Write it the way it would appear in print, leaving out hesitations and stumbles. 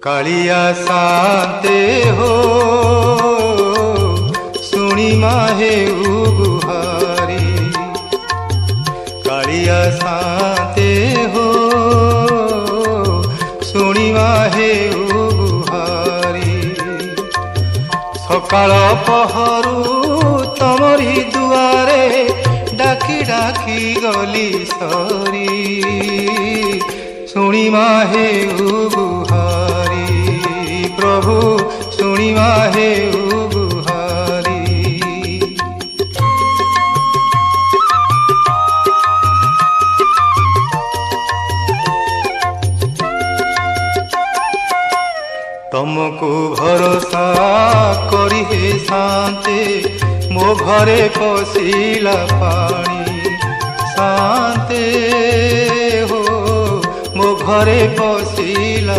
कालिया शांते हो सुनी माहे गुहारी। कालिया शांते हो सुनी माहे गुहारी। सकाळ पहरु तमरी दुआरे डाकी डाकी गली सरी। सुनी माहे गुहारी प्रभु सुनी माहे गुहारी। तुमको भरोसा करी हे शांते मो घरे पशिला पानी। शांते हो मो घरे पशिला